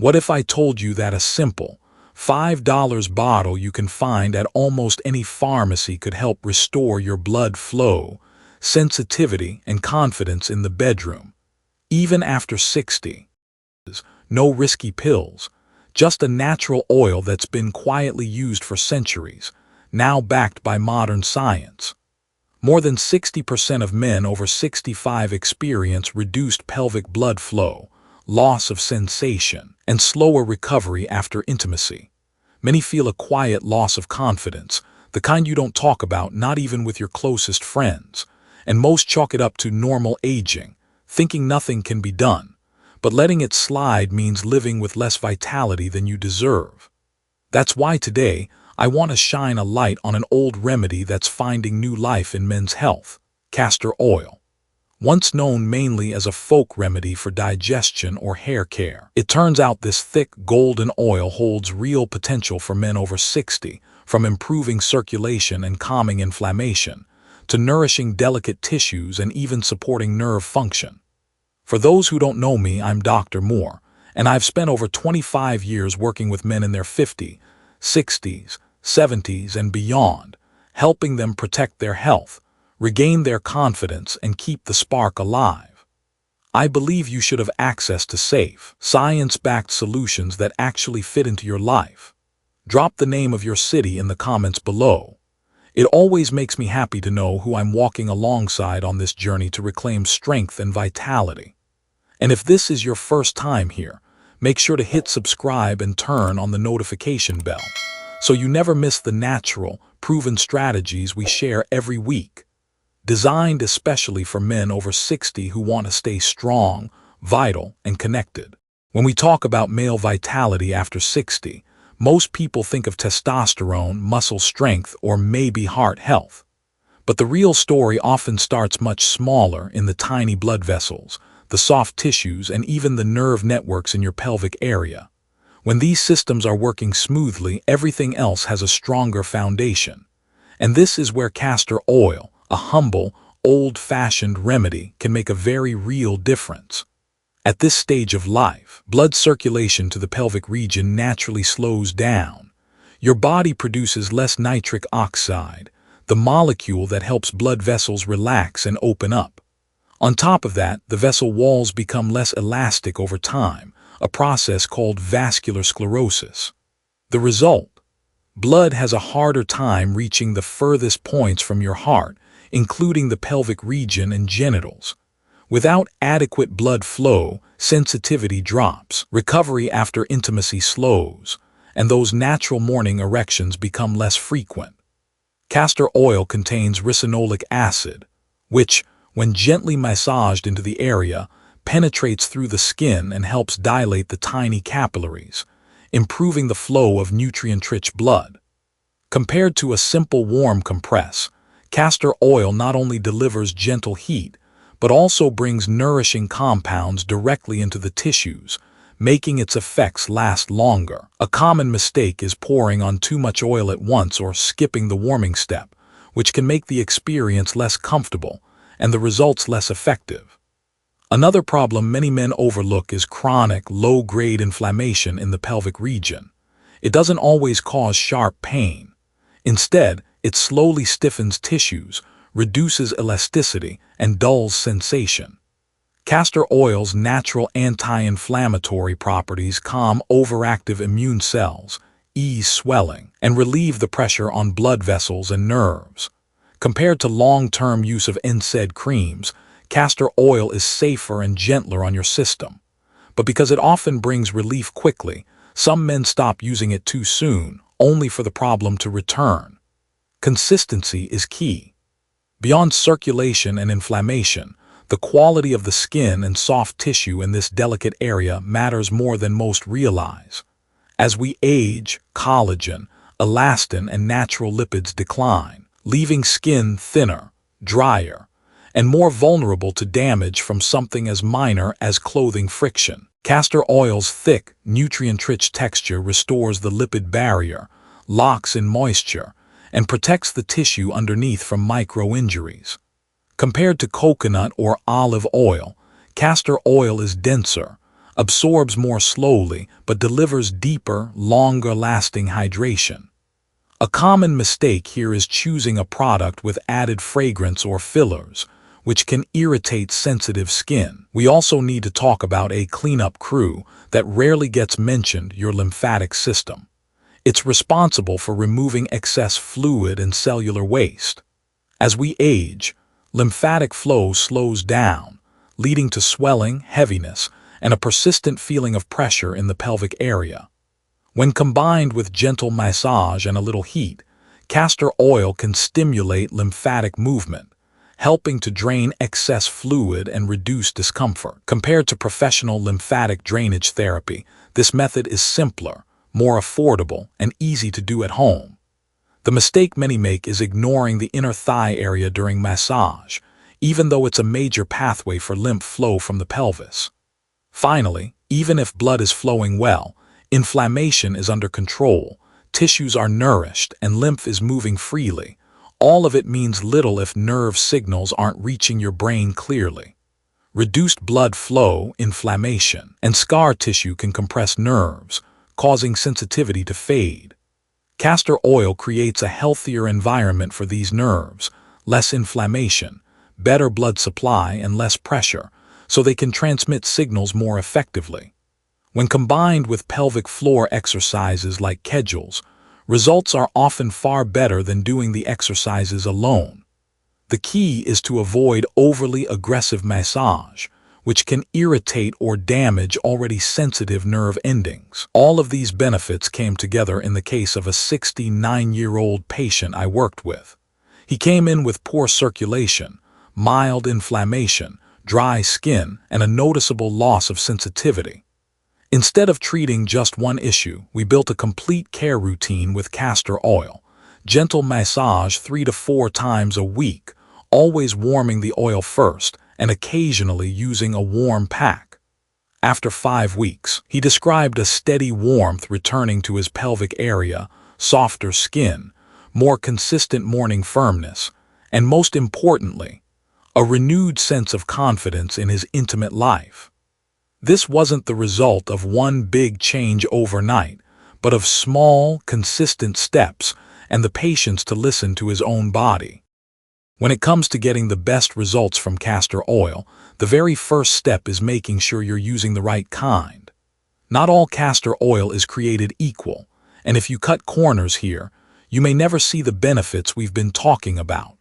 What if I told you that a simple $5 bottle you can find at almost any pharmacy could help restore your blood flow, sensitivity, and confidence in the bedroom, even after 60? No risky pills, just a natural oil that's been quietly used for centuries, now backed by modern science. More than 60% of men over 65 experience reduced pelvic blood flow, loss of sensation, and slower recovery after intimacy. Many feel a quiet loss of confidence, the kind you don't talk about, not even with your closest friends. And most chalk it up to normal aging, thinking nothing can be done. But letting it slide means living with less vitality than you deserve. That's why today, I want to shine a light on an old remedy that's finding new life in men's health: castor oil. Once known mainly as a folk remedy for digestion or hair care, it turns out this thick golden oil holds real potential for men over 60, from improving circulation and calming inflammation, to nourishing delicate tissues and even supporting nerve function. For those who don't know me, I'm Dr. Moore, and I've spent over 25 years working with men in their 50s, 60s, 70s, and beyond, helping them protect their health, regain their confidence, and keep the spark alive. I believe you should have access to safe, science-backed solutions that actually fit into your life. Drop the name of your city in the comments below. It always makes me happy to know who I'm walking alongside on this journey to reclaim strength and vitality. And if this is your first time here, make sure to hit subscribe and turn on the notification bell, so you never miss the natural, proven strategies we share every week. Designed especially for men over 60 who want to stay strong, vital, and connected. When we talk about male vitality after 60, most people think of testosterone, muscle strength, or maybe heart health. But the real story often starts much smaller, in the tiny blood vessels, the soft tissues, and even the nerve networks in your pelvic area. When these systems are working smoothly, everything else has a stronger foundation. And this is where castor oil, a humble, old-fashioned remedy, can make a very real difference. At this stage of life, blood circulation to the pelvic region naturally slows down. Your body produces less nitric oxide, the molecule that helps blood vessels relax and open up. On top of that, the vessel walls become less elastic over time, a process called vascular sclerosis. The result? Blood has a harder time reaching the furthest points from your heart, including the pelvic region and genitals. Without adequate blood flow, sensitivity drops, recovery after intimacy slows, and those natural morning erections become less frequent. Castor oil contains ricinoleic acid, which, when gently massaged into the area, penetrates through the skin and helps dilate the tiny capillaries, improving the flow of nutrient-rich blood. Compared to a simple warm compress, castor oil not only delivers gentle heat, but also brings nourishing compounds directly into the tissues, making its effects last longer. A common mistake is pouring on too much oil at once or skipping the warming step, which can make the experience less comfortable and the results less effective. Another problem many men overlook is chronic, low-grade inflammation in the pelvic region. It doesn't always cause sharp pain. Instead, it slowly stiffens tissues, reduces elasticity, and dulls sensation. Castor oil's natural anti-inflammatory properties calm overactive immune cells, ease swelling, and relieve the pressure on blood vessels and nerves. Compared to long-term use of NSAID creams, castor oil is safer and gentler on your system. But because it often brings relief quickly, some men stop using it too soon, only for the problem to return. Consistency is key. Beyond circulation and inflammation, the quality of the skin and soft tissue in this delicate area matters more than most realize. As we age, collagen, elastin, and natural lipids decline, leaving skin thinner, drier, and more vulnerable to damage from something as minor as clothing friction. Castor oil's thick, nutrient-rich texture restores the lipid barrier, locks in moisture, and protects the tissue underneath from micro-injuries. Compared to coconut or olive oil, castor oil is denser, absorbs more slowly, but delivers deeper, longer-lasting hydration. A common mistake here is choosing a product with added fragrance or fillers, which can irritate sensitive skin. We also need to talk about a cleanup crew that rarely gets mentioned: your lymphatic system. It's responsible for removing excess fluid and cellular waste. As we age, lymphatic flow slows down, leading to swelling, heaviness, and a persistent feeling of pressure in the pelvic area. When combined with gentle massage and a little heat, castor oil can stimulate lymphatic movement, helping to drain excess fluid and reduce discomfort. Compared to professional lymphatic drainage therapy, this method is simpler, more affordable, and easy to do at home. The mistake many make is ignoring the inner thigh area during massage, even though it's a major pathway for lymph flow from the pelvis. Finally, even if blood is flowing well, inflammation is under control, tissues are nourished, and lymph is moving freely, all of it means little if nerve signals aren't reaching your brain clearly. Reduced blood flow, inflammation, and scar tissue can compress nerves, causing sensitivity to fade. Castor oil creates a healthier environment for these nerves, less inflammation, better blood supply, and less pressure, so they can transmit signals more effectively. When combined with pelvic floor exercises like Kegels, results are often far better than doing the exercises alone. The key is to avoid overly aggressive massage, which can irritate or damage already sensitive nerve endings. All of these benefits came together in the case of a 69-year-old patient I worked with. He came in with poor circulation, mild inflammation, dry skin, and a noticeable loss of sensitivity. Instead of treating just one issue, we built a complete care routine with castor oil, gentle massage 3 to 4 times a week, always warming the oil first, and occasionally using a warm pack. After 5 weeks, he described a steady warmth returning to his pelvic area, softer skin, more consistent morning firmness, and most importantly, a renewed sense of confidence in his intimate life. This wasn't the result of one big change overnight, but of small, consistent steps and the patience to listen to his own body. When it comes to getting the best results from castor oil, the very first step is making sure you're using the right kind. Not all castor oil is created equal, and if you cut corners here, you may never see the benefits we've been talking about.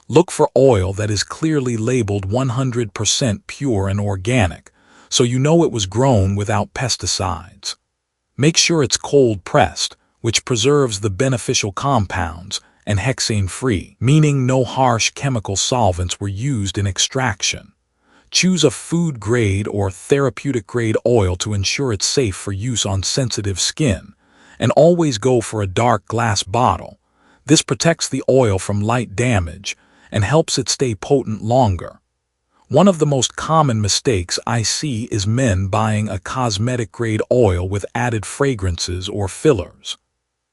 Look for oil that is clearly labeled 100% pure and organic, so you know it was grown without pesticides. Make sure it's cold-pressed, which preserves the beneficial compounds, and hexane-free, meaning no harsh chemical solvents were used in extraction. Choose a food-grade or therapeutic-grade oil to ensure it's safe for use on sensitive skin, and always go for a dark glass bottle. This protects the oil from light damage and helps it stay potent longer. One of the most common mistakes I see is men buying a cosmetic-grade oil with added fragrances or fillers.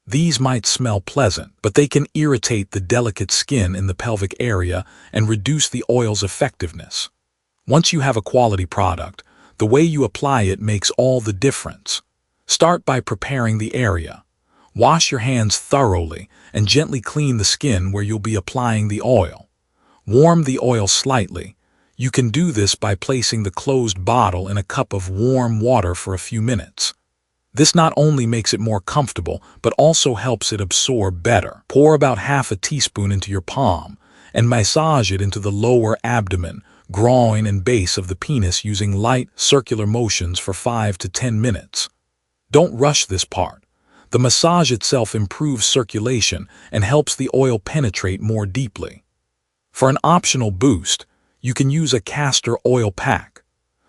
These might smell pleasant, but they can irritate the delicate skin in the pelvic area and reduce the oil's effectiveness. Once you have a quality product, the way you apply it makes all the difference. Start by preparing the area. Wash your hands thoroughly and gently clean the skin where you'll be applying the oil. Warm the oil slightly. You can do this by placing the closed bottle in a cup of warm water for a few minutes. This not only makes it more comfortable, but also helps it absorb better. Pour about half a teaspoon into your palm and massage it into the lower abdomen, groin, and base of the penis using light, circular motions for 5 to 10 minutes. Don't rush this part. The massage itself improves circulation and helps the oil penetrate more deeply. For an optional boost, you can use a castor oil pack.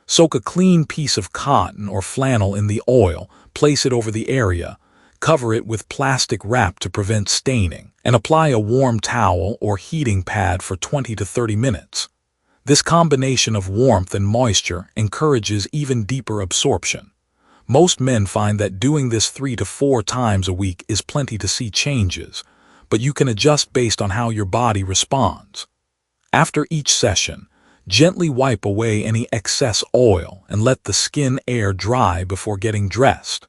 Soak a clean piece of cotton or flannel in the oil, place it over the area, cover it with plastic wrap to prevent staining, and apply a warm towel or heating pad for 20 to 30 minutes. This combination of warmth and moisture encourages even deeper absorption. Most men find that doing this 3 to 4 times a week is plenty to see changes, but you can adjust based on how your body responds. After each session, Gently wipe away any excess oil and let the skin air dry before getting dressed.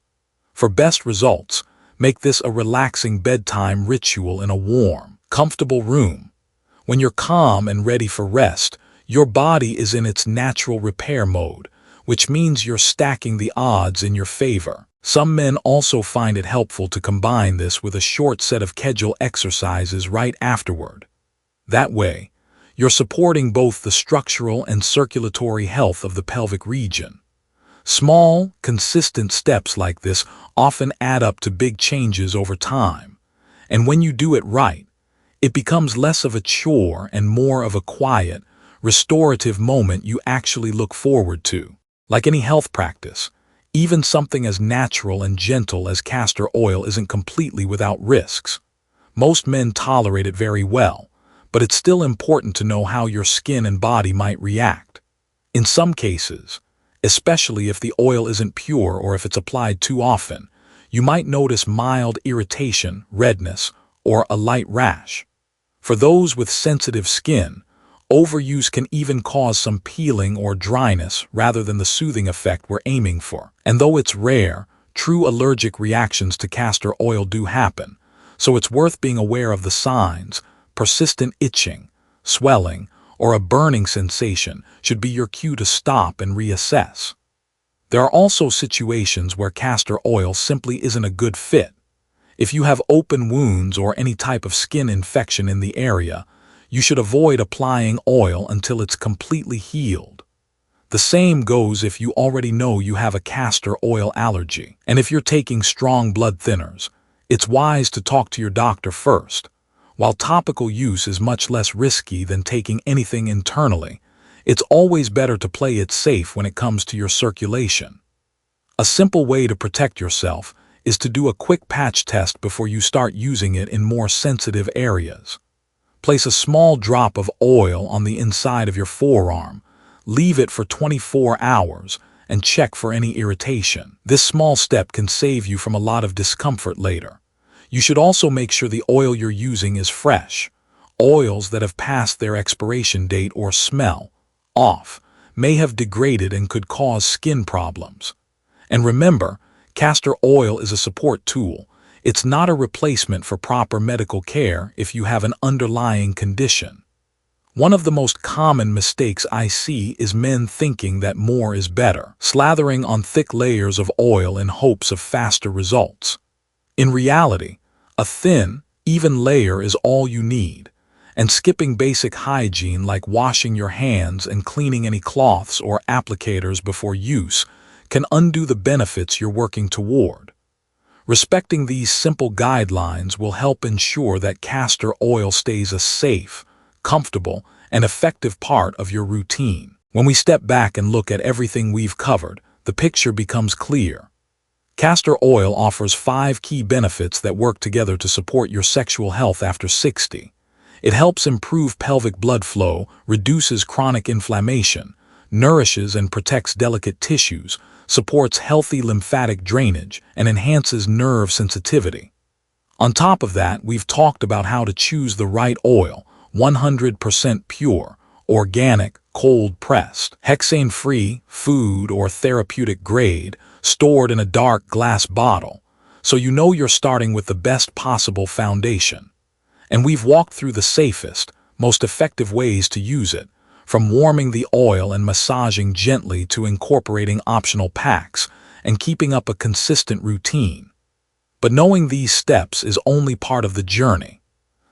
For best results, make this a relaxing bedtime ritual in a warm, comfortable room. When you're calm and ready for rest, your body is in its natural repair mode, which means you're stacking the odds in your favor. Some men also find it helpful to combine this with a short set of Kegel exercises right afterward. That way, you're supporting both the structural and circulatory health of the pelvic region. Small, consistent steps like this often add up to big changes over time, and when you do it right, it becomes less of a chore and more of a quiet, restorative moment you actually look forward to. Like any health practice, even something as natural and gentle as castor oil isn't completely without risks. Most men tolerate it very well, but it's still important to know how your skin and body might react. In some cases, especially if the oil isn't pure or if it's applied too often, you might notice mild irritation, redness, or a light rash. For those with sensitive skin, overuse can even cause some peeling or dryness rather than the soothing effect we're aiming for. And though it's rare, true allergic reactions to castor oil do happen, so it's worth being aware of the signs. Persistent itching, swelling, or a burning sensation should be your cue to stop and reassess. There are also situations where castor oil simply isn't a good fit. If you have open wounds or any type of skin infection in the area, you should avoid applying oil until it's completely healed. The same goes if you already know you have a castor oil allergy. And if you're taking strong blood thinners, it's wise to talk to your doctor first. While topical use is much less risky than taking anything internally, it's always better to play it safe when it comes to your circulation. A simple way to protect yourself is to do a quick patch test before you start using it in more sensitive areas. Place a small drop of oil on the inside of your forearm, leave it for 24 hours, and check for any irritation. This small step can save you from a lot of discomfort later. You should also make sure the oil you're using is fresh. Oils that have passed their expiration date or smell off may have degraded and could cause skin problems. And remember, castor oil is a support tool. It's not a replacement for proper medical care if you have an underlying condition. One of the most common mistakes I see is men thinking that more is better, slathering on thick layers of oil in hopes of faster results. In reality, a thin, even layer is all you need, and skipping basic hygiene like washing your hands and cleaning any cloths or applicators before use can undo the benefits you're working toward. Respecting these simple guidelines will help ensure that castor oil stays a safe, comfortable, and effective part of your routine. When we step back and look at everything we've covered, the picture becomes clear. Castor oil offers 5 key benefits that work together to support your sexual health after 60. It helps improve pelvic blood flow, reduces chronic inflammation, nourishes and protects delicate tissues, supports healthy lymphatic drainage, and enhances nerve sensitivity. On top of that, we've talked about how to choose the right oil, 100% pure, organic, cold-pressed, hexane-free, food or therapeutic grade, stored in a dark glass bottle, so you know you're starting with the best possible foundation. And we've walked through the safest, most effective ways to use it, from warming the oil and massaging gently to incorporating optional packs and keeping up a consistent routine. But knowing these steps is only part of the journey.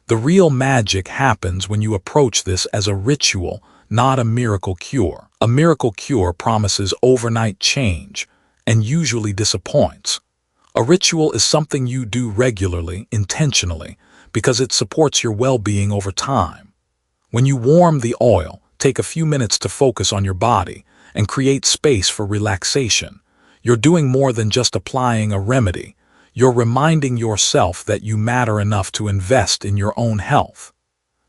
The real magic happens when you approach this as a ritual, not a miracle cure. A miracle cure promises overnight change and usually disappoints. A ritual is something you do regularly, intentionally, because it supports your well-being over time. When you warm the oil, take a few minutes to focus on your body and create space for relaxation. You're doing more than just applying a remedy. You're reminding yourself that you matter enough to invest in your own health.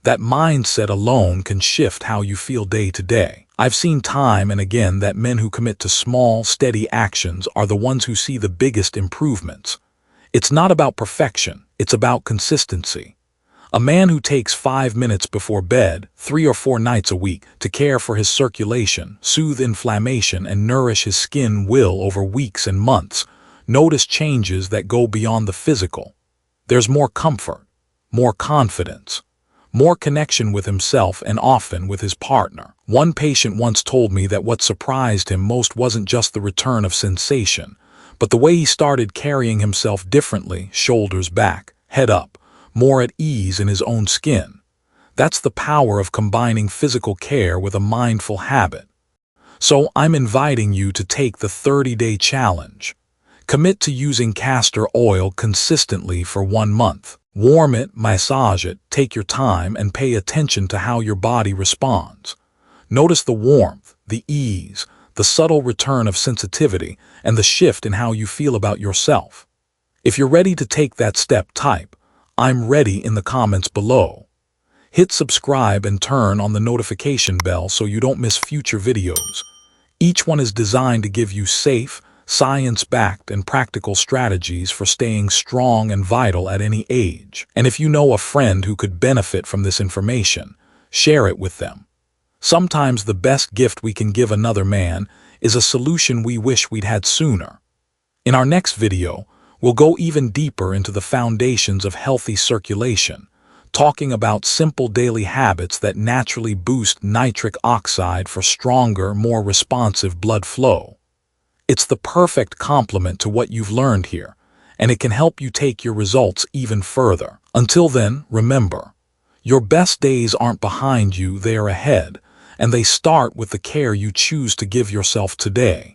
That mindset alone can shift how you feel day to day. I've seen time and again that men who commit to small, steady actions are the ones who see the biggest improvements. It's not about perfection, it's about consistency. A man who takes 5 minutes before bed, 3 or 4 nights a week, to care for his circulation, soothe inflammation, and nourish his skin will, over weeks and months, notice changes that go beyond the physical. There's more comfort, more confidence, more connection with himself and often with his partner. One patient once told me that what surprised him most wasn't just the return of sensation, but the way he started carrying himself differently, shoulders back, head up, more at ease in his own skin. That's the power of combining physical care with a mindful habit. So I'm inviting you to take the 30-day challenge. Commit to using castor oil consistently for 1 month. Warm it, massage it, take your time, and pay attention to how your body responds. Notice the warmth, the ease, the subtle return of sensitivity, and the shift in how you feel about yourself. If you're ready to take that step, type "I'm ready" in the comments below. Hit subscribe and turn on the notification bell so you don't miss future videos. Each one is designed to give you safe, science-backed, and practical strategies for staying strong and vital at any age. And if you know a friend who could benefit from this information, share it with them. Sometimes the best gift we can give another man is a solution we wish we'd had sooner. In our next video, we'll go even deeper into the foundations of healthy circulation, talking about simple daily habits that naturally boost nitric oxide for stronger, more responsive blood flow. It's the perfect complement to what you've learned here, and it can help you take your results even further. Until then, remember, your best days aren't behind you, they are ahead, and they start with the care you choose to give yourself today.